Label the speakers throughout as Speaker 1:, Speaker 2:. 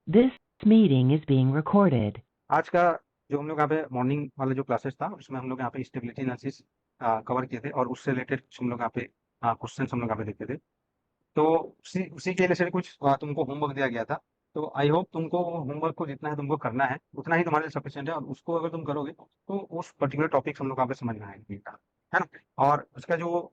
Speaker 1: This meeting is being recorded.
Speaker 2: आज का जो हम लोग यहाँ पे मॉर्निंग वाला जो क्लासेस था उसमें हम लोग यहाँ पे स्टेबिलिटी एनालिसिस कवर किए थे और उससे रिलेटेड कुछ हम लोग यहाँ पे क्वेश्चन हम लोग यहाँ पे देखे थे। तो उसी उसी के रिलेटेड कुछ तुमको होमवर्क दिया गया था। तो आई होप तुमको होमवर्क को जितना है तुमको करना है उतना ही तुम्हारे लिए सफिशिएंट है, और उसको अगर तुम करोगे तो उस पर्टिकुलर टॉपिक हम लोग यहाँ पे समझ में आएंगे, है ना। और उसका जो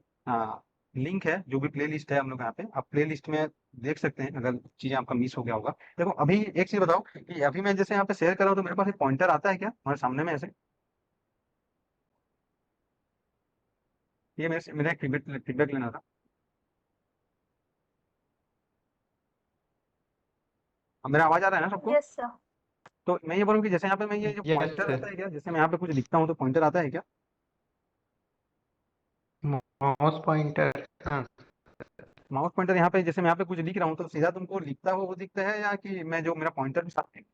Speaker 2: लिंक है, जो भी प्ले लिस्ट है हम लोग यहाँ पे, आप प्ले लिस्ट में देख सकते हैं अगर चीजें आपका मिस हो गया होगा। देखो अभी एक चीज बताओ कि अभी मैं जैसे यहाँ पे शेयर कर रहा हूँ तो मेरे पास एक पॉइंटर आता है क्या हमारे सामने में ऐसे? ये मेरा एक फीडबैक लेना था। अब मेरा आवाज आ रहा है ना सबको?
Speaker 3: Yes sir.
Speaker 2: तो मैं ये बोलूँ कि जैसे यहाँ पे मैं ये जो
Speaker 4: यस
Speaker 2: पॉइंटर आता
Speaker 4: सर।
Speaker 2: है क्या, जैसे मैं यहाँ पे कुछ लिखता हूँ तो पॉइंटर आता है क्या?
Speaker 4: माउस पॉइंटर, हाँ।
Speaker 2: माउस पॉइंटर यहाँ पे जैसे मैं यहाँ पे कुछ लिख रहा हूँ तो सीधा तुमको लिखता हुआ वो दिखता है, या कि मैं जो मेरा पॉइंटर भी साथ में
Speaker 3: सर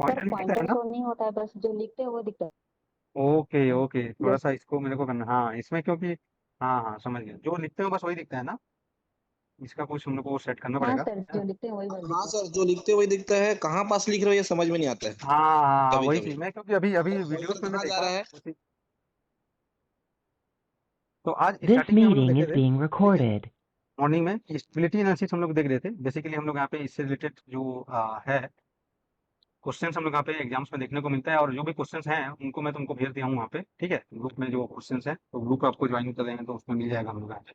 Speaker 2: पॉइंटर भी दिखता है
Speaker 3: पॉइंटर
Speaker 2: ना?
Speaker 3: तो नहीं होता है, बस जो लिखते हैं वो दिखता है।
Speaker 2: ओके ओके, थोड़ा सा
Speaker 3: जैसे
Speaker 2: इसको मेरे को करना, हाँ इसमें क्योंकि हाँ हाँ समझ गया, जो लिखते हो बस वही दिखता है ना। इसका कुछ हम लोग को सेट करना
Speaker 3: हाँ
Speaker 2: पड़ेगा,
Speaker 3: सर,
Speaker 2: है
Speaker 3: जो
Speaker 2: ना?
Speaker 3: लिखते हैं वही बस
Speaker 5: हाँ
Speaker 3: दिखता है।
Speaker 5: सर, जो लिखते हुए दिखता है, कहाँ पास लिख रहे हो ये समझ में नहीं आता है
Speaker 2: हाँ हाँ हाँ,
Speaker 5: कभी
Speaker 2: वही
Speaker 5: कभी।
Speaker 2: चीज मैं क्योंकि अभी अभी वीडियोस
Speaker 5: कर्सर
Speaker 2: में मैं
Speaker 5: कहाँ जा
Speaker 2: देखा
Speaker 5: रहा है? तो
Speaker 2: तो आज
Speaker 1: This
Speaker 2: स्टार्टिंग में हम लोग
Speaker 1: meeting
Speaker 2: देखे
Speaker 1: is
Speaker 2: थे,
Speaker 1: being
Speaker 2: ठीक है,
Speaker 1: recorded.
Speaker 2: मॉर्निंग में स्टेबिलिटी एनालिसिस हम लोग देख रहे थे। बेसिकली हम लोग यहाँ पे इससे रिलेटेड जो है क्वेश्चंस हम लोग यहाँ पे एग्जाम्स में देखने को मिलता है, और जो भी क्वेश्चंस हैं उनको मैं तुमको भेज दिया हूँ वहाँ पे, ठीक है, ग्रुप में जो क्वेश्चंस है तो ग्रुप आपको ज्वाइन कर लेंगे तो उसमें मिल जाएगा हम लोग यहाँ पे।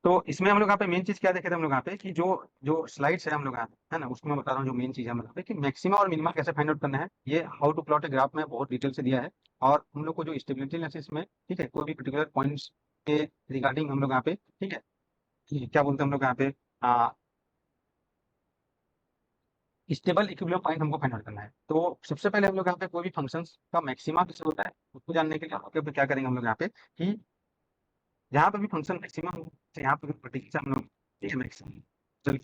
Speaker 2: तो इसमें हम लोग यहाँ पे मेन चीज क्या देखे थे हम लोग यहाँ पे कि जो जो स्लाइड्स है हम लोग यहाँ पे, है ना, उसमें मैं बता रहा हूँ जो मेन चीज है हम लोग यहाँ पे कि मैक्सिमा और मिनिमा कैसे फाइंड आउट करना है। ये how to plot a graph में बहुत डिटेल से दिया है। और हम लोग को जो स्टेबिलिटी एनालिसिस में, ठीक है, कोई भी पर्टिकुलर पॉइंट्स के रिगार्डिंग हम लोग यहाँ पे, ठीक है, क्या बोलते हैं हम लोग यहाँ पे स्टेबल इक्विलिब्रियम पॉइंट हमको फाइंड आउट करना है। तो सबसे पहले हम लोग यहाँ पे कोई भी फंक्शंस का मैक्सिमा किसे होता है उसको जानने के लिए हम लोग क्या करेंगे, हम लोग यहाँ पे कि जहाँ पे भी फंक्शन मैक्सिमम हो, तो यहाँ पे भी पर्टिकुलर हम लोग ये मैक्सिमम चल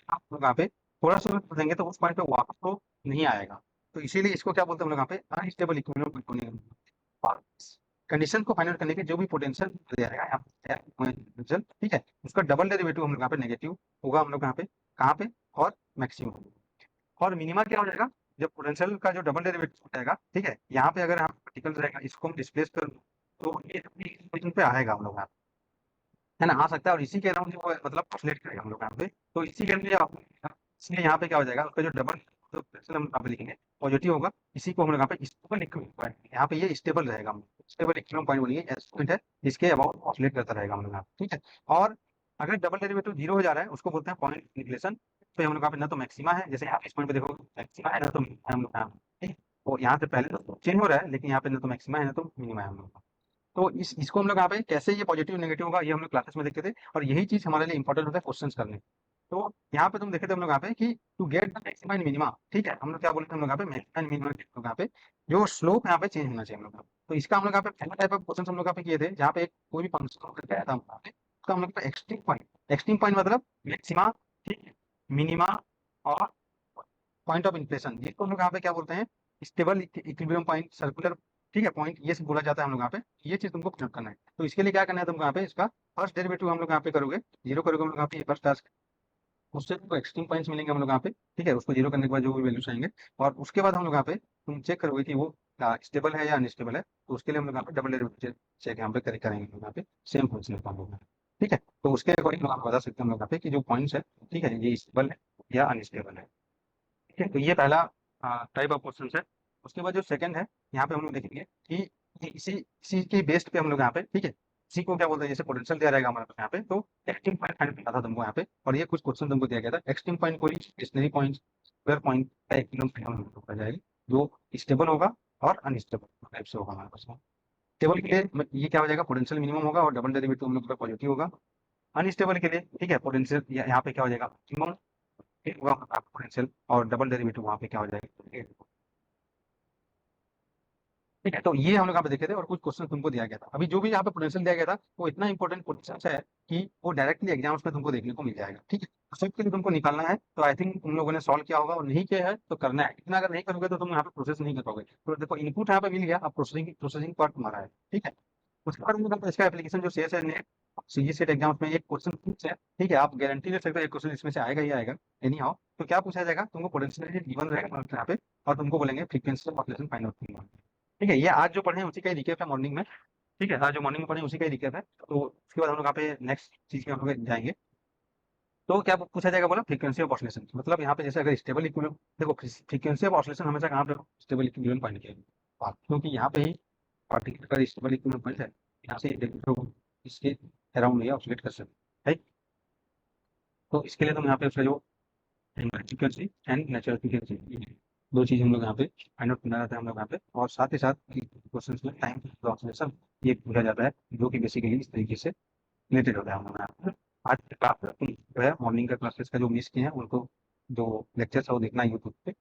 Speaker 2: आप लोग यहाँ पे थोड़ा सा देंगे तो उस पॉइंट पे वापस तो नहीं आएगा। तो इसीलिए इसको क्या बोलते हैं हम लोग यहाँ पे अनस्टेबल इक्विलिब्रियम कंडीशन को फाइंड आउट करने के जो भी पोटेंशियल दिया जाएगा यहाँ पे पोटेंशियल, ठीक है, उसका डबल डेरिवेटिव हम लोग यहाँ पे नेगेटिव होगा हम लोग यहाँ पे, कहाँ पे, और मैक्सिमम। और मिनिमा क्या हो जाएगा, जब पोटेंशियल का जो डबल डेरिवेटिव हो जाएगा, ठीक है, यहाँ पे अगर यहाँ पार्टिकल रहेगा इसको हम डिस्प्लेस कर तो ये पोजीशन पे आएगा हम लोग यहाँ पे, है ना, आ सकता है, और इसी के अराउंड वो मतलब ऑसिलेट करेगा हम लोग यहाँ पे। तो इसी के लिए इसलिए यहाँ पे क्या हो जाएगा, उसका जो डबल जो पोटेंशियल हम यहाँ पे लिखेंगे पॉजिटिव होगा, इसी को हम लोग यहाँ पे स्टेबल इक्विलिब्रियम पॉइंट, यहाँ पे ये स्टेबल रहेगा, स्टेबल इक्विलिब्रियम पॉइंट बोलेंगे, ऐसा पॉइंट है जिसके अबाउट ऑसिलेट करता रहेगा हम लोग यहाँ पे, ठीक है। और अगर डबल डेरिवेटिव जीरो हो जा रहा है उसको बोलते हैं पॉइंट इन्फ्लेशन पे। हम लोग यहाँ पे ना तो मैक्सिमा है, जैसे यहाँ पे इस पॉइंट पे देखो मैक्सिमा है ना तो मिनिमा है हम लोग यहाँ पे, ठीक है। और यहाँ से पहले तो चेंज हो रहा है, लेकिन यहाँ पे ना तो मैक्सिमा है ना तो मिनिमा है हम लोग का। तो इसको हम लोग यहाँ पे कैसे ये पॉजिटिव नेगेटिव होगा ये हम लोग क्लासेस में देखते थे, और यही चीज हमारे लिए इंपॉर्टेंट होता है क्वेश्चन करने। तो यहाँ पे तुम देखे थे हम लोग यहाँ पे कि to get the maxima and minima, ठीक है, हम लोग क्या बोलते हैं हम लोग यहाँ पे मैक्सिमा एंड मिनिमा यहाँ पे जो स्लोप यहाँ पे चेंज होना चाहिए हम लोग। तो इसका हम लोग यहाँ पे पहला टाइप ऑफ क्वेश्चन हम लोग यहाँ पे किए थे, जहाँ पे कोई भी फंक्शन करके आया था हम यहाँ पे, उसका हम लोग एक्सट्रीम पॉइंट मतलब मैक्सिमा, ठीक है, मिनिमा और पॉइंट ऑफ इन्फ्लेशन, जिसको हम लोग यहाँ पे क्या बोलते हैं स्टेबल इक्विलिब्रियम पॉइंट, सर्कुलर, ठीक है, पॉइंट ये सब बोला जाता है हम लोग यहाँ पे। ये चीज तुमको प्रूव करना है। तो इसके लिए क्या करना है तुमको यहाँ पे, इसका फर्स्ट डेरिवेटिव हम लोग यहाँ पे करोगे, जीरो करोगे हम लोग यहाँ पे फर्स्ट टास्क, उससे तुमको एक्सट्रीम पॉइंट्स मिलेंगे हम लोग यहाँ पे, ठीक है, उसको जीरो करने के बाद जो भी वैल्यूज आएंगे, और उसके बाद हम लोग यहाँ पे तुम चेक करोगे कि वो स्टेबल है या अनस्टेबल है। तो उसके लिए हम लोग यहाँ पे डबल डेरिवेटिव चेक यहाँ पे करेंगे हम लोग यहाँ पे, सेम फंक्शन हम लोग यहाँ पे, ठीक है। तो उसके अकॉर्डिंग आप बता सकते हैं हम लोग यहाँ पे कि जो पॉइंट्स है, ठीक है, ये स्टेबल है या अनस्टेबल है, ठीक है। तो ये पहला टाइप ऑफ क्वेश्चन है। उसके बाद जो सेकंड है, यहाँ पे हम लोग देखेंगे कि इसी इसी के बेस्ड पे हम लोग यहाँ पे, ठीक है, इसी को क्या बोलते हैं, जैसे पोटेंशियल दिया रहेगा हमारे पास यहाँ पे, तो एक्सट्रीम पॉइंट फाइंड करना था तुमको यहाँ पे, और ये कुछ क्वेश्चन तुमको दिया गया था। एक्सट्रीम पॉइंट कोई स्टेशनरी पॉइंट, स्क्वायर पॉइंट का एक जाएगी जो स्टेबल होगा और अनस्टेबल टाइप से होगा हमारे पास। स्टेबल के लिए ये क्या हो जाएगा, पोटेंशियल मिनिमम होगा और डबल डेरिवेटिव हम लोग का पॉजिटिव होगा। अनस्टेबल के लिए, ठीक है, पोटेंशियल यहाँ पे क्या हो जाएगा मिनिमम होगा पोटेंशियल, और डबल डेरिवेटिव वहाँ पे क्या हो जाएगा ठीक है, तो ये हम लोग यहाँ पे देखे थे और कुछ क्वेश्चन तुमको दिया गया था। अभी जो भी यहाँ पे पोटेंशियल दिया गया था वो इतना इंपॉर्टेंट क्वेश्चन है कि वो डायरेक्टली एग्जाम्स में तुमको देखने को मिल जाएगा। ठीक है, तो सबके लिए तुमको निकालना है, तो आई थिंक तुम लोगों ने सॉल्व किया होगा, और नहीं किया है तो करना है। इतना अगर नहीं करोगे तो तुम यहाँ पे प्रोसेस नहीं कर पाओगे। तो देखो इनपुट यहाँ पे मिल गया, अब प्रोसेसिंग प्रोसेसिंग पार्ट तुम्हारा है। ठीक है, उसके बाद हम लोग इसका एप्लीकेशन जो शेष है सीजी सेट एग्जाम्स में एक क्वेश्चन पूछ है। ठीक है, आप गारंटी ले सकते हो एक क्वेश्चन इसमें से आएगा ही आएगा एनी हाउ। तो क्या पूछा जाएगा, तुमको पोटेंशियल गिवन रहेगा यहाँ पे, और तुमको बोलेंगे frequency of oscillation find out करना। ठीक है, ये आज जो पढ़े हैं उसी का ही रिकेप है मॉर्निंग में। ठीक है, आज जो मॉर्निंग में पढ़े हैं उसी का ही रिकेप है। तो उसके बाद हम लोग यहाँ पे नेक्स्ट चीज के हम लोग जाएंगे। तो क्या पूछा जाएगा, बोला फ्रीक्वेंसी ऑफ ऑसिलेशन, मतलब यहाँ पे जैसे अगर स्टेबल इक्विलिब्रियम, देखो फ्रीक्वेंसी ऑफ ऑसिलेशन हमेशा कहाँ पे स्टेबल इक्विलिब्रियम पॉइंट किया, क्योंकि यहाँ पे ही पार्टिकल का स्टेबल इक्विलिब्रियम पॉइंट है। यहाँ से इसके अराउंड या ऑसिलेट कर सकते हैं। तो इसके लिए तुम यहाँ पे उसका जो फ्रीक्वेंसी एंड नेचुरल फ्रीक्वेंसी, दो चीज हम लोग यहाँ पे फाइंड आउट करना रहता है हम लोग यहाँ पे। और साथ ही साथ क्वेश्चन में टाइम ऑसिलेशन ये पूछा जाता है, जो कि बेसिकली इस तरीके से रिलेटेड होता है हम लोग यहाँ पे। आज जो है मॉर्निंग का क्लासेस का जो मिस किए हैं उनको जो लेक्चर्स है वो देखना है यूट्यूब पे।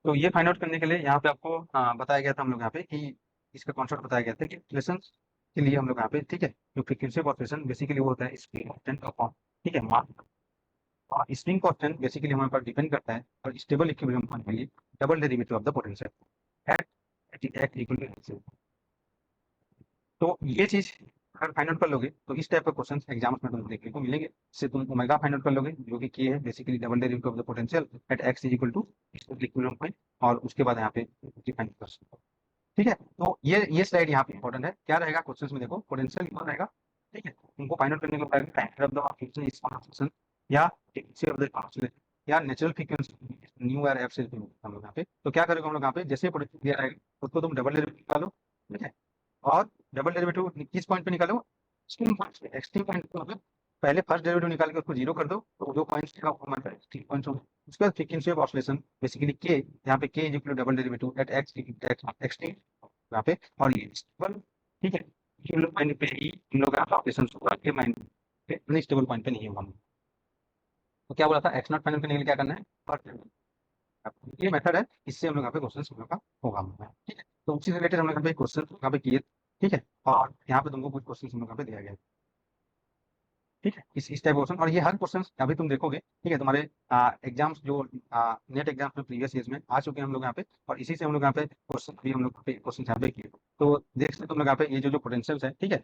Speaker 2: तो ये फाइंड आउट करने के लिए यहाँ पे आपको बताया गया था हम लोग यहाँ पे कि इसका कॉन्सेप्ट बताया गया था कि ऑसिलेशन के लिए हम लोग यहाँ पे, ठीक है, जो फ्रीक्वेंसी ऑफ ऑसिलेशन बेसिकली वो होता है स्प्रिंग कांस्टेंट अपॉन, ठीक है, और स्प्रिंग कांस्टेंट बेसिकली हमारे पर डिपेंड करता है, और स्टेबल इक्विलिब्रियम पॉइंट के लिए double derivative of the potential at equal to. तो ये चीज अगर फाइंड आउट कर लोगे तो इस टाइप का क्वेश्चन एग्जाम्स में तुमको देखने को मिलेंगे। इससे तुम ओमेगा फाइंड आउट कर लोगे, जो कि के है basically double derivative of the potential at x is equal to equilibrium point, और उसके बाद यहाँ पे डिफाइन कर सकते हो। ठीक है, तो ये स्लाइड यहाँ पे इंपॉर्टेंट है। क्या रहेगा क्वेश्चन में, देखो पोटेंशियल कितना रहेगा। ठीक है, तुमको फाइंड आउट करने को पड़ेगा time of the oscillation is function या फ्रीक्वेंसी ऑफ द ऑसिलेशन या natural frequency new R F से हम लोग यहाँ पे। तो क्या करेंगे हम लोग यहाँ पे, जैसे पोटेंशियल दिया रहेगा उसको तुम डबल डेरिवेटिव निकालो। ठीक है, और डबल डेरिवेटिव किस पॉइंट पे निकालो, एक्सट्रीम पॉइंट पे। एक्सट्रीम पॉइंट पे मतलब पहले फर्स्ट डेरिवेटिव निकाल के उसको जीरो कर दो, तो जो पॉइंट्स का हमारे पास एक्सट्रीम पॉइंट्स होंगे। उसके बाद फ्रीक्वेंसी ऑफ ऑसिलेशन बेसिकली के, यहाँ पे k is equal to double derivative at x extreme यहाँ पे, और ये स्टेबल। ठीक है, स्टेबल पॉइंट पे ही हम लोग का ऑपरेशन होगा, के माइंड पे अनस्टेबल पॉइंट पे नहीं होगा। तो क्या बोला था, एक्स नॉट फाइनल करने के लिए क्या करना है, ये मेथड है, इससे हम लोग यहाँ पे क्वेश्चन हम लोग का होगा। ठीक है, तो उससे रिलेटेड हम लोग यहाँ पे क्वेश्चन यहाँ पे किए। ठीक है, और यहाँ पे तुमको कुछ क्वेश्चन हम लोग यहाँ पे दिया गया है। ठीक है, इस टाइप क्वेश्चन, और ये हर क्वेश्चन अभी तुम देखोगे। ठीक है, तुम्हारे एग्जाम्स जो नेट एग्जाम्स में प्रीवियस ईयर्स में आ चुके हैं हम लोग यहाँ पे, और इसी से हम लोग यहाँ पे क्वेश्चन भी हम लोग क्वेश्चन यहाँ पे किए। तो देख सकते तुम लोग यहाँ पे ये जो पोटेंशियल्स है, ठीक है,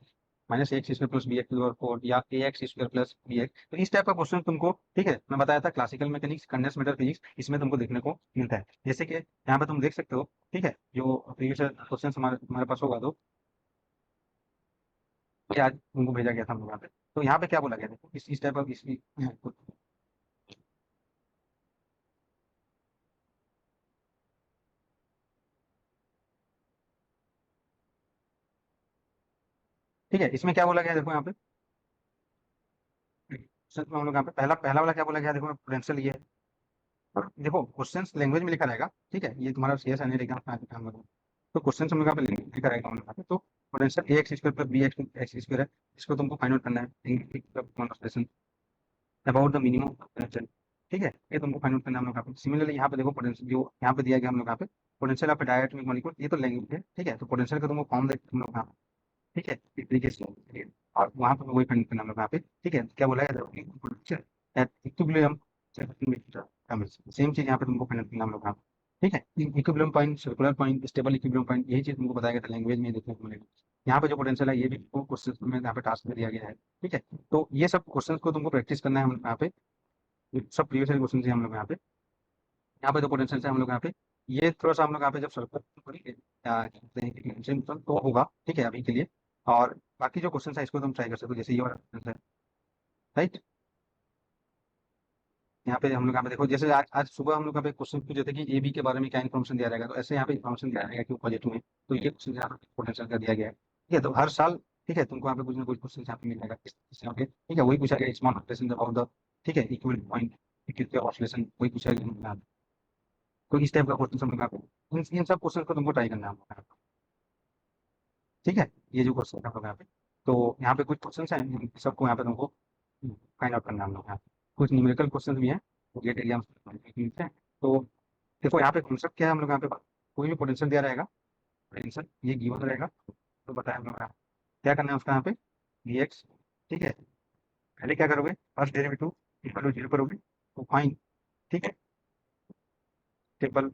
Speaker 2: minus x square plus b x और 4 या a x square plus b x, तो इस टाइप का क्वेश्चन तुमको, ठीक है, मैं बताया था classical mechanics condense matter physics, इसमें तुमको देखने को मिलता है। जैसे कि यहाँ पे तुम देख सकते हो, ठीक है, जो प्रीवियस क्वेश्चन हमारे पास होगा, तो ये आज तुमको भेजा गया था हम लोग यहाँ पे। तो यहाँ पे क्या बोला गया, देखो इस टाइप ऑफ ठीक है, इसमें क्या बोला गया देखो यहाँ पे, क्वेश्चन में हम लोग यहाँ पे पहला पहला वाला क्या बोला गया, देखो पोटेंशियल ये है। और देखो क्वेश्चन लैंग्वेज में लिखा रहेगा। ठीक है, ये तुम्हारा सीएस एनएल एग्जाम में हम लोग, तो क्वेश्चन हम लोग यहाँ पे लिखा रहेगा हम लोग यहाँ पे। तो potential a x square plus b x square है, इसको तुमको फाइंड आउट करना है अबाउट द मिनिमम पोटेंशियल। ठीक है, ये तुमको फाइंड आउट करना है हम लोग यहाँ पे। सिमिलरली यहाँ पे देखो पोटेंशियल जो यहाँ पे दिया गया हम लोग यहाँ पे, पोटेंशियल ऑफ डायटोमिक मॉलिक्यूल, ये तो लैंग्वेज है। ठीक है, तो पोटेंशियल का तुमको फॉर्म देख हम लोग यहाँ पे। ठीक है, इस तरीके से, और वहाँ पे वही फाइंड करना हम लोग यहाँ पे। ठीक है, क्या बोला है पोटेंशियल एट इक्विलिब्रियम सेम चीज यहाँ पे तुमको फाइंड करना हम लोग यहाँ पे। ठीक है, equilibrium point, circular point, stable equilibrium point, यही चीज तुमको बताया गया था, लैंग्वेज में देखने को मिलेगा। यहाँ पे जो पोटेंशियल है ये भी क्वेश्चन में यहाँ पे टास्क में दिया गया है। ठीक है, तो ये सब क्वेश्चन को तुमको प्रैक्टिस करना है हम यहाँ पे, सब प्रीवियस क्वेश्चन है हम लोग यहाँ पे जो पोटेंशियल है हम लोग यहाँ पे, ये थोड़ा सा हम लोग यहाँ पे जब सर्कुलर तो होगा। ठीक है, अभी के लिए, और बाकी जो क्वेश्चन है इसको तुम ट्राई कर सकते हो, जैसे ये वाला क्वेश्चन है, राइट। यहाँ पे हम लोग यहाँ पे देखो, जैसे आज सुबह हम लोग यहाँ पे क्वेश्चन पूछे थे कि ए बी के बारे में क्या इन्फॉर्मेशन दिया रहेगा, तो ऐसे यहाँ पे इन्फॉर्मेशन दिया रहेगा कि पॉजिटिव में, तो ये क्वेश्चन यहाँ पे पोटेंशियल का दिया गया है। ठीक है, तो हर साल, ठीक है, तुमको यहाँ पे कुछ ना कुछ क्वेश्चन यहाँ पे मिल जाएगा यहाँ पे। ठीक है, वही पूछा गया स्मॉल ऑपरेशन ऑफ द, ठीक है, इक्विवेलेंट पॉइंट, ऑसिलेशन, वही पूछा गया। तो इस टाइप का क्वेश्चन हम लोग यहाँ पे इन सब क्वेश्चन को तुमको ट्राई करना है यहाँ पे। ठीक है, ये जो क्वेश्चन है यहाँ पे, तो यहाँ पे कुछ क्वेश्चन हैं, सबको यहाँ पे तुमको फाइंड आउट करना है हम लोग यहाँ पे। कुछ न्यूमेरिकल क्वेश्चन भी हैं, गेट एग्जाम। तो देखो यहाँ पे कॉन्सेप्ट क्या है हम लोग यहाँ पे कोई भी पोटेंशियल दिया रहेगा, पोटेंशियल ये गिवन रहेगा, तो बताया हम लोग का क्या करना है उसका यहाँ पे dx, ठीक है। पहले क्या करोगे, फर्स्ट डेरिवेटिव इक्वल टू 0 करोगे, तो फाइन, ठीक है, stable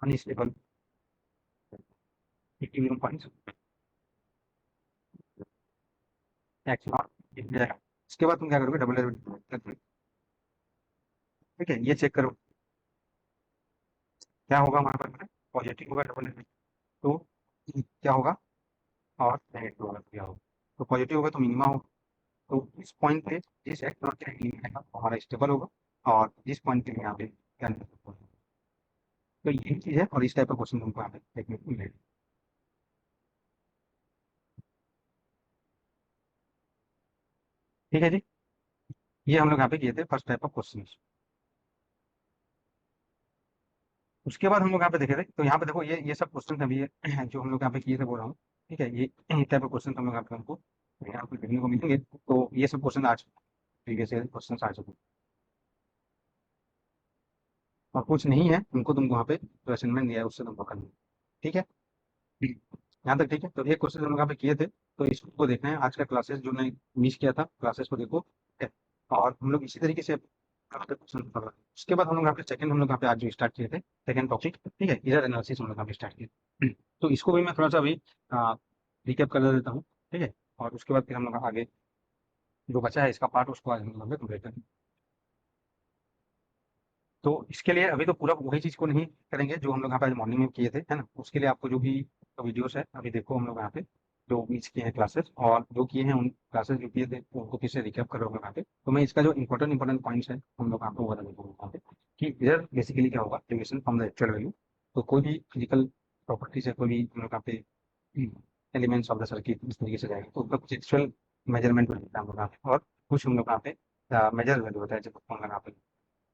Speaker 2: unstable equilibrium points x not जाएगा। इसके बाद तुम क्या करोगे, डबल डेरिवेटिव, ठीक है, ये चेक करो क्या होगा हमारे पास, पॉजिटिव होगा डबल डेरिवेटिव, तो क्या होगा, और नेगेटिव होगा, क्या होगा, तो पॉजिटिव होगा तो मिनिमा होगा, तो इस पॉइंट पे जिस एक्स नॉट के लिमिट है हमारा स्टेबल होगा, और जिस पॉइंट पे यहाँ पे क्या होगा। तो यही चीज है, और इस टाइप का क्वेश्चन तुमको यहाँ पे देखने को मिलेगा। ठीक है जी, ये हम लोग यहाँ पे किए थे फर्स्ट टाइप ऑफ क्वेश्चन। उसके बाद हम लोग यहाँ पे देखे थे, तो यहाँ पे देखो ये सब क्वेश्चन अभी जो हम लोग यहाँ पे किए थे बोल रहा हूँ, ठीक है, ये टाइप ऑफ क्वेश्चन हम लोग यहाँ पे हमको यहाँ पे देखने को मिलेंगे। तो ये सब क्वेश्चन आज प्रीवियस ईयर क्वेश्चन आ चुके हैं, और कुछ नहीं है उनको तुमको वहाँ पे जो असाइनमेंट दिया है उससे तुमको करना है, ठीक है, यहाँ तक ठीक है। तो ये क्वेश्चन हम लोग यहाँ पे किए थे, तो इसको देखना है। आज का क्लासेस जो नहीं मिस किया था, क्लासेस को देखो, ठीक है, और हम लोग इसी तरीके से क्वेश्चन कर रहे हैं। उसके बाद हम लोग यहाँ पे सेकंड हम लोग यहाँ पे आज जो स्टार्ट किए थे सेकंड टॉपिक, ठीक है, एरर एनालिसिस हम लोग यहाँ पे स्टार्ट किए। तो इसको भी मैं थोड़ा सा अभी रिकैप कर देता हूँ, ठीक है, और उसके बाद फिर हम लोग आगे जो बचा है इसका पार्ट उसको आज हम लोग कंप्लीट करेंगे। तो इसके लिए अभी तो पूरा वही चीज़ को नहीं करेंगे जो हम लोग यहाँ पे आज मॉर्निंग में किए थे, है ना। उसके लिए आपको जो भी वीडियोस है अभी देखो, हम लोग यहाँ पे जो मिस किए हैं क्लासेस, और जो किए हैं उन क्लासेस जो किए थे उनको फिर से रिकैप कर रहा हूँ यहाँ पे। तो मैं इसका जो इंपॉर्टेंट पॉइंट्स है हम लोग आपको बता देता हूँ यहाँ पे, कि इधर बेसिकली क्या होगा, deviation from the actual value. तो कोई भी फिजिकल प्रॉपर्टीज है, कोई भी हम लोग यहाँ पे एलिमेंट्स ऑफ द सर्किट इस तरीके से जाएगा, तो उसका कुछ एक्चुअल मेजरमेंट होता है हम लोग यहाँ पे, और कुछ हम लोग यहाँ पे मेजर वैल्यू होता है जब हम लोग यहाँ पे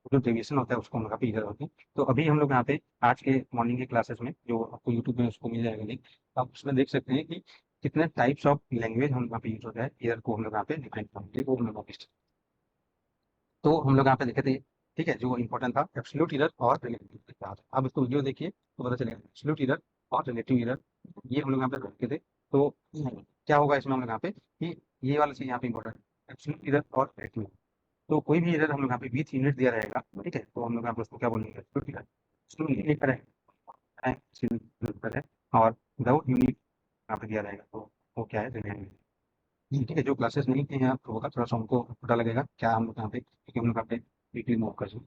Speaker 2: जो डेविएशन होता है उसको हम लोग यहाँ पे इधर होते हैं। तो अभी हम लोग यहाँ पे आज के मॉर्निंग के क्लासेस में जो आपको यूट्यूब में उसको मिल जाएगा लिंक, आप उसमें देख सकते हैं कि कितने टाइप्स ऑफ लैंग्वेज हम यहाँ पे यूज होता है ईयर को हम लोग यहाँ पे डिफाइन करते हैं, वो हम लोग यहाँ पे तो हम लोग यहाँ पे देखे थे, ठीक है, जो इंपॉर्टेंट था एब्सोल्यूट एरर और रिलेटिव एरर। अब इसको वीडियो देखिए तो पता चलेगा एब्सोल्यूट एरर और रिलेटिव एरर, ये हम लोग यहाँ पे देखे थे। तो क्या होगा इसमें हम लोग यहाँ पे कि ये वाला चीज यहाँ पे इंपॉर्टेंट एब्सोल्यूट एरर और रिलेटिव। तो कोई भी एरर हम लोग यहाँ पे विथ यूनिट दिया रहेगा, ठीक है, तो हम लोग यहाँ पे उसको क्या बोलेंगे, एब्सोल्यूट एरर। एब्सोल्यूट यूनिट है, और विदाउट यूनिट यहाँ पे दिया रहेगा तो वो क्या है, रिलेटिव। ठीक है, जो क्लासेस नहीं किए हैं आप तो होगा थोड़ा सा उनको पता लगेगा क्या हम लोग यहाँ पे, क्योंकि हम लोग यहाँ पे वीकली मूव कर सकते।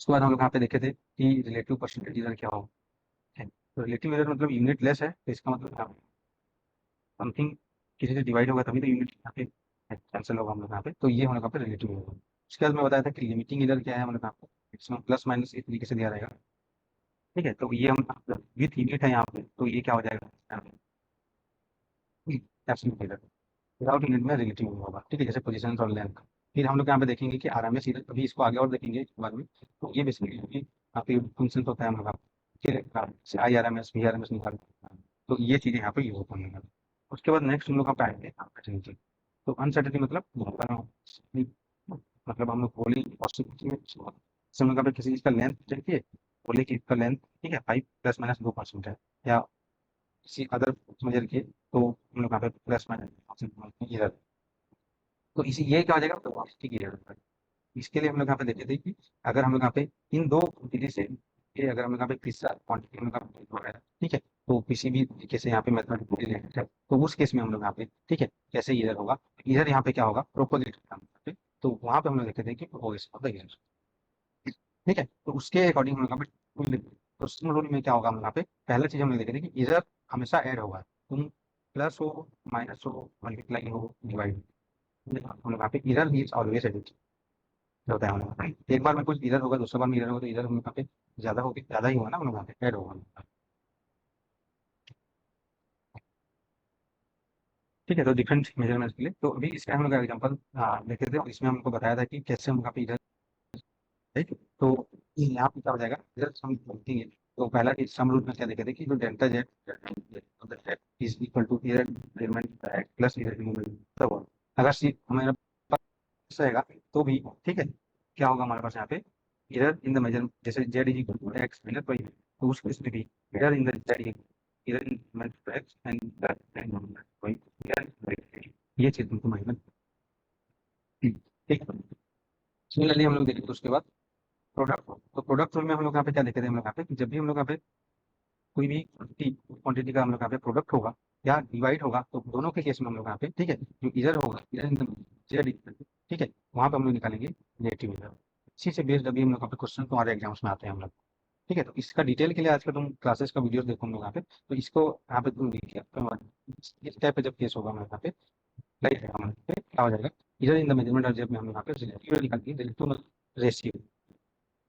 Speaker 2: उसके बाद हम लोग यहाँ पे देखे थे कि रिलेटिव परसेंटेज एरर क्या होगा, है। तो रिलेटिव एरर मतलब यूनिट लेस है, तो इसका मतलब यहाँ पे समथिंग किसी से डिवाइड होगा तभी तो यूनिट यहाँ पे कैंसिल होगा हम लोग यहाँ पे, तो ये हम लोग यहाँ पे रिलेटिव एरर होगा। उसके बाद मैं बताया था कि लिमिटिंग एरर क्या है, हम लोग यहाँ पे इसमें प्लस माइनस इस तरीके से दिया रहेगा, ठीक है, तो ये हम विथ यूनिट है यहाँ पे, तो ये क्या हो जाएगा, एब्सोल्यूट एरर। विदाउट यूनिट में रिलेटिव होगा, ठीक है, जैसे पोजीशन और लेंथ। फिर हम लोग यहाँ पे देखेंगे कि आरएमएस एरर, अभी इसको आगे और देखेंगे एक बार में। तो ये बेसिकली आपके फंक्शन होता है हम लोग फिर I R M S V R M S निकाल, तो ये चीज़ें यहाँ पे यूज होती हैं। उसके बाद नेक्स्ट हम लोग यहाँ पे आएंगे अनसर्टेनिटी। तो अनसर्टेनिटी मतलब हम लोग बोले पॉसिबिलिटी में हम लोग यहाँ पे किसी चीज़ का लेंथ चाहिए, बोले कि इसका लेंथ, ठीक है, 5 ± 2% है, या किसी अदर मेजर किए तो हम लोग यहाँ पे प्लस माइनस इधर। तो इसी ये क्या हो जाएगा, तो ठीक है। इसके लिए हम लोग यहाँ पे देखे थे कि अगर हम लोग यहाँ पे इन दो क्वांटिटी से ये अगर हम लोग यहाँ पे तीसरा क्वांटिटी हम लोग यहाँ पे हो रहा है, ठीक है, तो किसी भी तरीके से यहाँ पे मेथड रिलेटेड है, तो उस केस में हम लोग यहाँ पे, ठीक है, कैसे इधर होगा, इधर यहाँ पे क्या होगा, प्रोपोगेट, तो वहाँ पे हम लोग देखे थे कि प्रोपोगेशन ऑफ द इधर, ठीक है, तो उसके अकॉर्डिंग हम लोग यहाँ पे तो सिंगल रूल में क्या होगा, हम यहाँ पे पहला चीज हम लोग देखे थे कि इधर हमेशा ऐड होगा, तुम प्लस हो माइनस हो मल्टीप्लाई हो डिवाइड, हम लोग यहाँ पे इधर इज ऑलवेज एडिट होता है हम लोग। एक बार में कुछ इधर होगा, दूसरा बार में इधर होगा, तो इधर हम लोग यहाँ पे ज्यादा होगा, ज्यादा ही होगा ना, हम लोग यहाँ पे ऐड होगा, ठीक है। तो डिफरेंट मेजरमेंट्स के लिए, तो अभी इसका हम लोग एग्जाम्पल देखे थे, इसमें हमको बताया था कि कैसे हम यहाँ पे इधर, राइट। तो यहाँ पे क्या हो जाएगा, इधर हम देखेंगे। तो पहला सम रूल में क्या देखे थे कि जो delta z is equal to इधर प्लस इधर तब अगर सी हमारे पास रहेगा तो भी, ठीक है, क्या होगा हमारे पास यहाँ पे एरर इन द मेजरमेंट, जैसे z is equal to x minus y, तो उस केस में भी error in the z, error in measurement x and y, ये चीज तुमको माइनस, ठीक है। सिमिलरली हम लोग देखें तो उसके बाद प्रोडक्ट, तो प्रोडक्ट रूल में हम लोग यहाँ पे क्या देखे थे, हम लोग यहाँ पे कि जब भी हम लोग यहाँ पे कोई भी क्वांटिटी का हम लोग यहाँ पे प्रोडक्ट होगा या डिवाइड होगा, तो दोनों के केस में हम लोग यहाँ पे, ठीक है, जो इधर होगा इधर, ठीक है, वहां पे हम लोग निकालेंगे नेगेटिव इधर। इसी से बेस्ड अभी हम लोग यहाँ पे क्वेश्चन तुम्हारे एग्जाम्स में आते हैं हम लोग, ठीक है। तो इसका डिटेल के लिए आज का तुम क्लासेस का वीडियो देखो हम लोग यहाँ पे, तो इसको यहाँ पे तुम देखिए, इस टाइप पे जब केस होगा हमारे यहाँ पे लाइट है, हमारे पे क्या हो जाएगा, इधर इन द मेजरमेंट और जब में हम लोग यहाँ पे रिलेटिव निकाल के रिलेटिव रेशियो,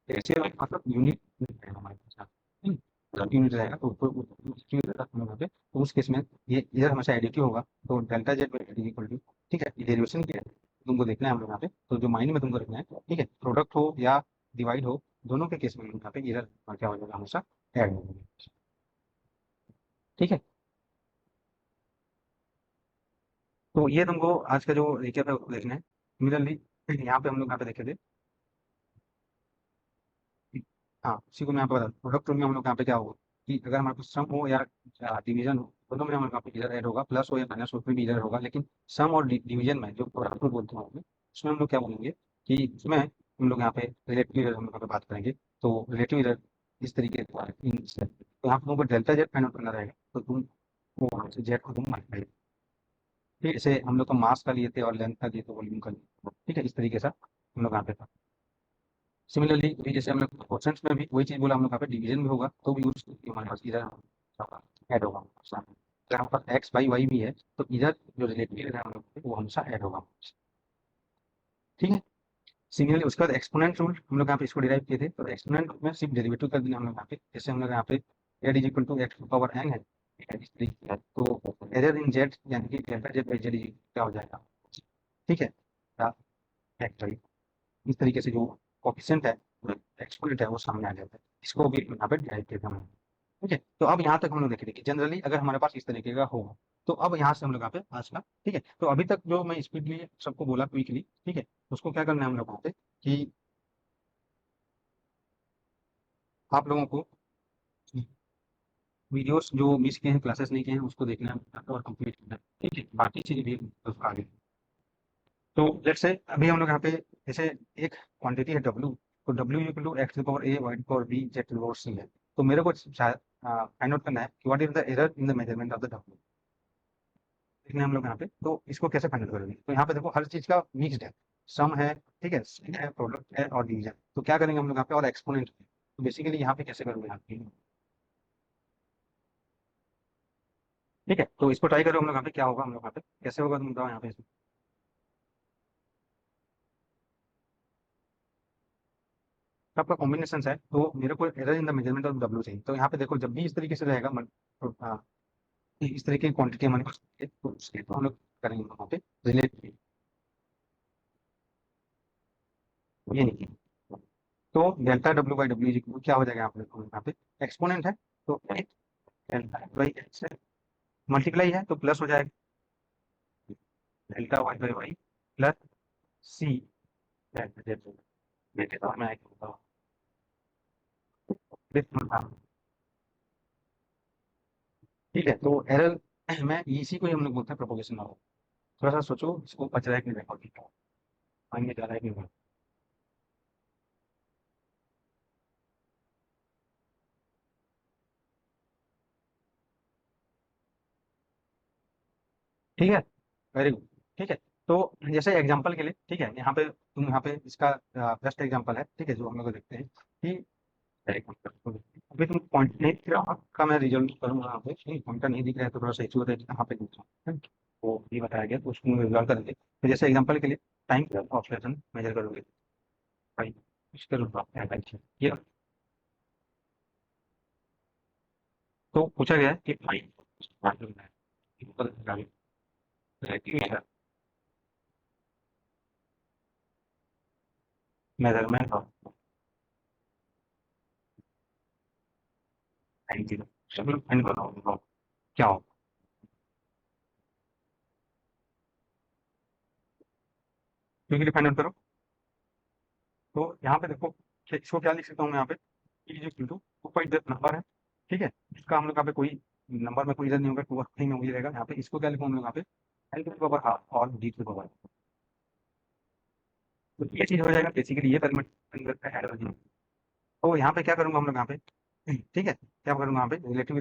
Speaker 2: रेशियो मतलब यूनिट है हमारे पास, मतलब यूनिट रहेगा, तो हम लोग यहाँ पे, तो उस केस में ये इधर हमेशा एडिटिव होगा, तो delta z by equal to, ठीक है, डेरिवेशन क्या है तुमको देखना है हम लोग यहाँ पे, तो जो माइंड में तुमको रखना है, ठीक है, प्रोडक्ट हो या डिवाइड हो, दोनों के केस में यहाँ पे इधर क्या हो जाएगा, हमेशा ऐड हो जाएगा, ठीक है। तो ये तुमको आज का जो रिकैप है वो देखना है। सिमिलरली यहाँ पे हम लोग यहाँ पे देखे थे, हाँ उसी को मैं यहाँ पे बता, प्रोडक्ट रूल में हम लोग यहाँ पे क्या होगा कि अगर हमारे पास सम हो या डिवीजन हो, दोनों में हमारे यहाँ पे इधर ऐड होगा, प्लस हो या माइनस हो उसमें भी इधर होगा, लेकिन सम और डिवीजन में जो प्रोडक्ट रूल बोलते हैं उसमें हम लोग क्या बोलेंगे कि उसमें हम लोग यहाँ पे रिलेटिव इधर हम लोग यहाँ पे बात करेंगे, तो रिलेटिव इधर इस तरीके से तो यहाँ पे तुमको डेल्टा जेड फाइंड आउट करना रहेगा, तो तुम वो जेड को तुम माइनस, ठीक है, जैसे हम लोग का मास का लिए थे और लेंथ का लिए तो वॉल्यूम का लिए, ठीक है, इस तरीके से हम लोग यहाँ पे था। सिमिलरली भी जैसे हम लोग क्वेश्चंस में भी वही चीज बोला, हम लोग यहाँ पे डिवीजन भी होगा तो भी यूज हमारे पास इधर ऐड होगा सामने, अगर हमारे पास एक्स बाई वाई भी है तो इधर जो रिलेटिव है हम लोग पे, वो हमेशा ऐड होगा, ठीक है। सिमिलरली उसके बाद एक्सपोनेंट रूल हम लोग यहाँ पे इसको डिराइव किए थे, तो एक्सपोनेंट में सिर्फ डेरिवेटिव कर देना हम लोग यहाँ पे, जैसे हम लोग यहाँ पे z is equal to x power n है, ठीक है, इस तरीके से, तो एरर इन जेड यानी कि डेल्टा जेड बाई जेड क्या हो जाएगा, ठीक है, एक्स वाई, इस तरीके से जो कोफिशिएंट है, एक्सपोनेंट है, वो सामने आ जाता है, इसको भी यहाँ पे डिराइव किया था हमने, ठीक है। तो अब यहाँ तक हम लोग देखे थे कि जनरली अगर हमारे पास इस तरीके का होगा, तो अब यहाँ से हम लोग यहाँ पे आज का, ठीक है, तो अभी तक जो मैं स्पीडली सबको बोला क्विकली, ठीक है, उसको क्या करना है हम लोग यहाँ पे कि आप लोगों को वीडियोस जो मिस किए हैं, क्लासेस नहीं किए हैं, उसको देखना है और कंप्लीट करना है, ठीक है, बाकी चीज़ भी आगे। तो लेट्स से अभी हम लोग यहाँ पे जैसे एक क्वांटिटी है डब्ल्यू, तो W equal to x power a y power b z power c है, तो मेरे को शायद फाइंड आउट करना है कि what is the error in the measurement of the W, देखना है हम लोग यहाँ पे, तो इसको कैसे फाइंड आउट करेंगे, तो यहाँ पे देखो हर चीज का मिक्स्ड है, सम है, ठीक है, sin है, प्रोडक्ट है और डिवीजन, तो क्या करेंगे हम लोग यहाँ पे, और एक्सपोनेंट है, तो बेसिकली यहाँ पे कैसे करोगे यहाँ पे, ठीक है, तो इसको ट्राई करो हम लोग यहाँ पे, क्या होगा हम लोग यहाँ पे कैसे होगा तुम बताओ यहाँ पे इसमें। आपका कॉम्बिनेशन है, तो मेरे को error in the measurement of W चाहिए, तो यहाँ पे देखो जब भी इस तरीके से रहेगा तो, इस तरीके की क्वांटिटी हमारे पास है, तो उसके तो हम लोग करेंगे वहाँ पे रिलेट, ये नहीं, तो डेल्टा डब्ल्यू बाई डब्ल्यू क्या हो जाएगा यहाँ पे एक्सपोनेंट है, तो डेल्टा बाई एक्स है, मल्टीप्लाई है तो प्लस हो जाएगा, delta y by y plus c delta z, देते तो मैं ठीक है, तो एरर में इसी को ही हम लोग बोलते हैं प्रोपोगेशन ऑफ, थोड़ा सा सोचो इसको, बच रहा है कि नहीं देखो, आगे जा रहा है कि नहीं, ठीक है, वेरी गुड, ठीक है। तो जैसे एग्जांपल के लिए, ठीक है, यहाँ पे तुम यहाँ पे इसका बेस्ट एग्जांपल है, ठीक है, जो हम लोग देखते हैं कि अभी तुम पॉइंट नहीं दिख रहा का मैं रिजल्ट करूंगा यहाँ पे, नहीं पॉइंटर नहीं दिख रहा है तो थोड़ा सा इशू होता है, यहाँ पे दिख रहा है, वो ये बताया गया, तो उसको रिजॉल्व करेंगे, तो जैसे एग्जांपल के लिए टाइम ऑक्सीजन मेजर करोगे भाई, इसके रूप में ये, तो पूछा गया है कि भाई मेजरमेंट ऑफ टाइम जीरो, सब फाइंड करो क्या हो, क्योंकि फाइंड आउट करो, तो यहाँ पे देखो इसको क्या लिख सकता हूँ मैं यहाँ पे, e is equal to 2 number है, ठीक है, इसका हम लोग यहाँ पे कोई नंबर में कोई इधर नहीं होगा, 2 नहीं में वही रहेगा यहाँ पे, इसको क्या लिखूँ हम लोग यहाँ पे L two the power half और डी टू द पावर, तो ये चीज हो जाएगा बेसिकली, ये एलिमेंट का ऐड हो जाएगा। तो यहाँ पे क्या करूंगा हम लोग यहाँ पे, ठीक है, क्या करूंगा यहाँ पे रिलेटिव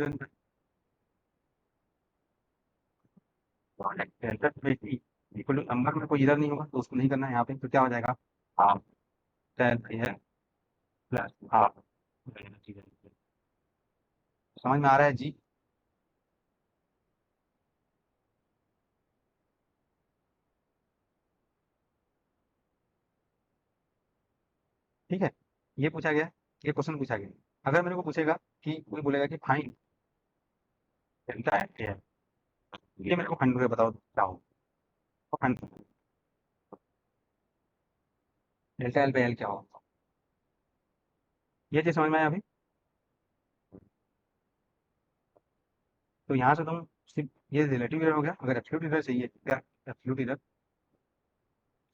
Speaker 2: इक्वल टू नंबर में कोई इधर नहीं होगा तो उसको नहीं करना है यहाँ पे, तो क्या हो जाएगा हाफ टेन है प्लस हाफ, समझ में आ रहा है जी? ठीक है, ये पूछा गया, ये क्वेश्चन पूछा गया। अगर मेरे को पूछेगा कि कोई बोलेगा कि फाइंड डेल्टा है, ये मेरे को फाइंड करके बताओ क्या हो, find delta L by L क्या हो, ये चीज समझ में आया अभी? तो यहाँ से तुम सिर्फ ये रिलेटिव एरर हो गया, अगर एब्सोल्यूट एरर चाहिए, क्या एब्सोल्यूट एरर,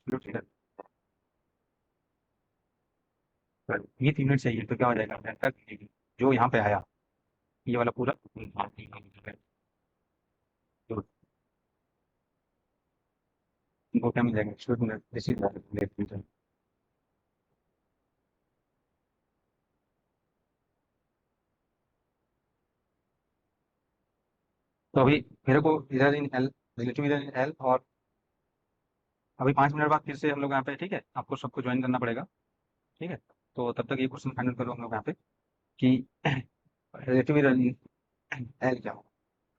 Speaker 2: एब्सोल्यूट एरर ये 3 मिनट चाहिए, तो क्या हो जाएगा डेल्टा जो यहाँ पे आया ये वाला पूरा, तो वो क्या मिल जाएगा absolute error, this is relative error. तो अभी मेरे को इधर इन एल रिलेटिव इधर इन एल, और अभी 5 मिनट बाद फिर से हम लोग यहाँ पे, ठीक है, आपको सबको ज्वाइन करना पड़ेगा, ठीक है, तो तब तक ये क्वेश्चन फाइनल करो हम लोग यहाँ पे कि रिलेटिव इधर एल क्या हो,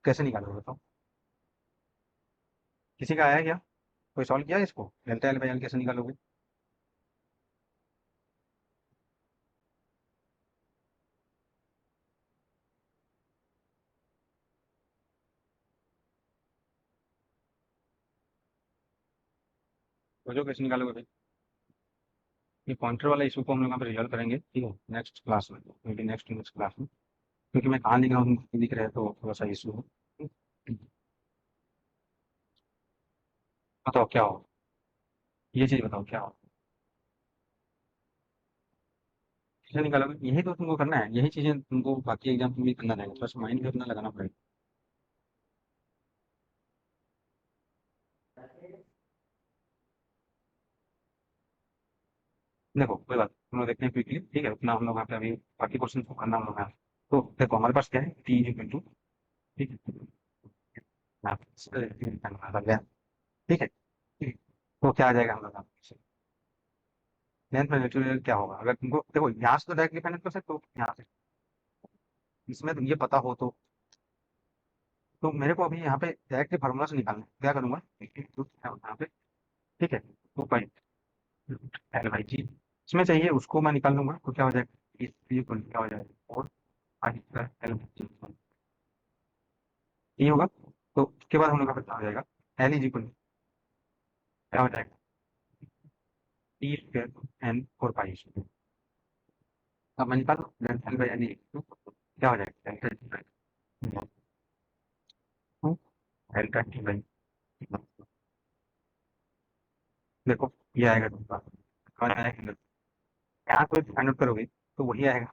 Speaker 2: कैसे निकालोगे बताओ, किसी का आया क्या, कोई सॉल्व किया है इसको, डेल्टा एल बाई एल कैसे निकालोगे? तो जो कैसे निकालोगे भाई, ये पॉइंटर वाला इशू को हम लोग यहाँ पे रिजॉल्व करेंगे, ठीक है, नेक्स्ट क्लास में, may be next next class में, क्योंकि मैं कहाँ लिख रहा हूँ तुमको नहीं दिख रहा है तो थोड़ा सा इशू है। बताओ क्या हो, ये चीज बताओ क्या हो, कैसे निकालोगे, यही तो तुमको करना है, यही चीजें तुमको बाकी एग्जाम में भी करना रहेगा, थोड़ा सा माइंड भी अपना लगाना पड़ेगा। देखो कोई बात हम लोग देखते हैं क्विकली, ठीक है, उतना हम लोग यहाँ पे अभी बाकी क्वेश्चन को करना हम लोग यहाँ पे। तो देखो हमारे पास क्या है टी इज इक्वल टू, ठीक है, यहाँ पे आ गया, ठीक है, तो क्या आ जाएगा हम लोग लेंथ में नेचुरल क्या होगा, अगर तुमको देखो यहाँ से तो डायरेक्टली फाइंड कर सकते हो यहाँ से, इसमें तुम ये पता हो तो मेरे को अभी यहाँ पे डायरेक्टली फार्मूला से निकालना है, क्या करूंगा यहाँ पे, ठीक है, तो पॉइंट एल बाई जी इसमें चाहिए उसको मैं निकाल लूंगा, तो क्या हो जाएगा इस ये क्या हो जाएगा और आई प्लस एल ये होगा, तो उसके बाद हम लोग का पता हो जाएगा एल इज इक्वल क्या हो जाएगा T square n four pi, अब मैं निकाल एल बाई एन क्या हो जाएगा डेल्टा टी बाई, देखो ये आएगा तुम्हारा, समझ में आएगा, यहाँ कोई फाइंड आउट करोगे तो वही आएगा,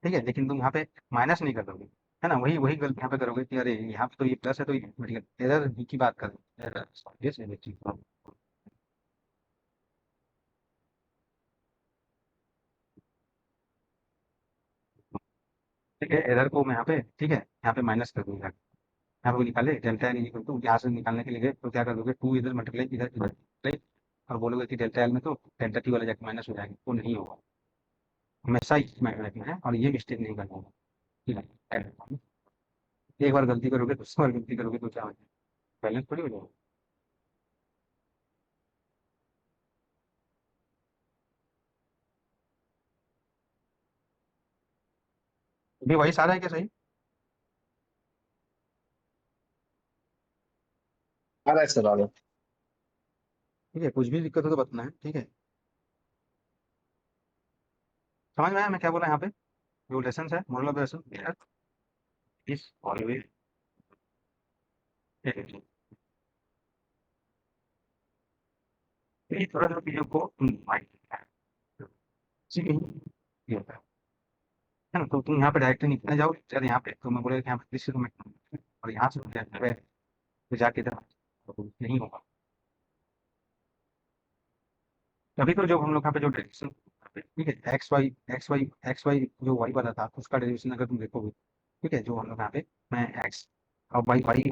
Speaker 2: ठीक है, लेकिन तुम यहाँ पे माइनस नहीं कर दोगे, है ना, वही वही गलती यहाँ पे करोगे कि अरे यहाँ पे तो ये प्लस है तो ये एरर की बात करें, एरर यस ठीक है, एरर को मैं यहाँ पे, ठीक है, यहाँ पे माइनस कर दूंगा, यहाँ पे निकाले डेल्टा एल इक्वल टू, यहाँ से निकालने के लिए गए तो क्या कर दोगे 2 इधर मल्टीप्लाई इधर इधर multiply, और बोलोगे कि डेल्टा एल में तो डेल्टा टी वाला जाके माइनस हो जाएगा, वो नहीं होगा, हमेशा इस मैथ में है और ये मिस्टेक नहीं करना होगा, ठीक है, एक बार गलती करोगे दूसरी बार गलती करोगे तो क्या हो जाएगा, बैलेंस थोड़ी हो जाएगा। अभी वही सारा है क्या सही?
Speaker 5: आ रहा है सर, आ रहा है।
Speaker 2: ठीक है, कुछ भी दिक्कत हो तो बताना है, ठीक है, समझ में आया मैं क्या बोला यहाँ पे, जो लेसन है moral of lesson is always, थोड़ा सा चीजों को माइंड ठीक है, ये होता है ना? तो तुम यहाँ पे डायरेक्टली निकलने जाओ, चल यहाँ पे तो मैं बोलेगा कि यहाँ पे कृषि तो मैं और यहाँ से तो जाके इधर तो नहीं होगा। तभी तो जब हम लोग यहाँ पे जो डायरेक्शन, ठीक है, एक्स वाई जो वाई वाला था उसका डायरेक्शन अगर तुम देखोगे, ठीक है, जो हम लोग यहाँ पे मैं एक्स और वाई वाई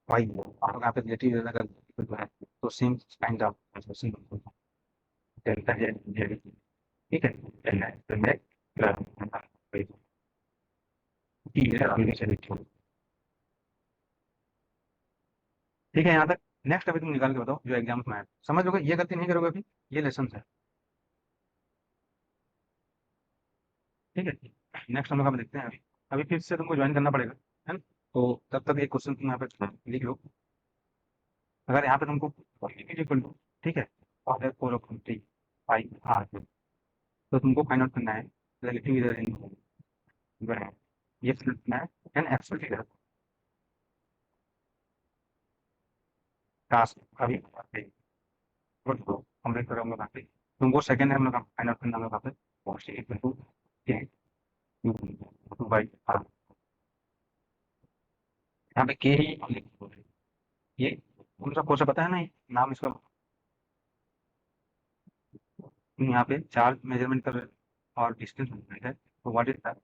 Speaker 2: वाई हम लोग यहाँ पे रिलेटिव अगर जो है तो same kind of delta Z Z, ठीक है, डेल्टा डेल्टा ठीक है यहाँ तक। नेक्स्ट अभी तुम निकाल के बताओ जो एग्जाम्स में है, समझ लोगे, ये गलती नहीं करोगे अभी, ये लेसन है, ठीक है। नेक्स्ट हम लोग यहाँ पे देखते हैं, अभी अभी फिर से तुमको ज्वाइन करना पड़ेगा, है ना? तो तब तक एक क्वेश्चन तुम यहाँ पे लिख लो। अगर यहाँ पे तुमको इक्वल टू, ठीक है, और 4 आई आर, तो तुमको फाइंड आउट करना है रिलेटिव इधर ये फिल करना है एन एक्चुअल फिगर टास्क अभी कंप्लीट करो हम लोग यहाँ पे, तुमको सेकंड है हम लोग फाइंड आउट करना हम लोग यहाँ पे cost equal to two by r, यहाँ पे के ही ये कौन सा कोर्स है पता है ना, ये नाम इसका, तुम यहाँ पे चार्ज मेजरमेंट कर रहे हो और डिस्टेंस है, तो व्हाट इज दैट,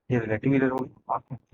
Speaker 2: ये रिलेटिव इधर होगी,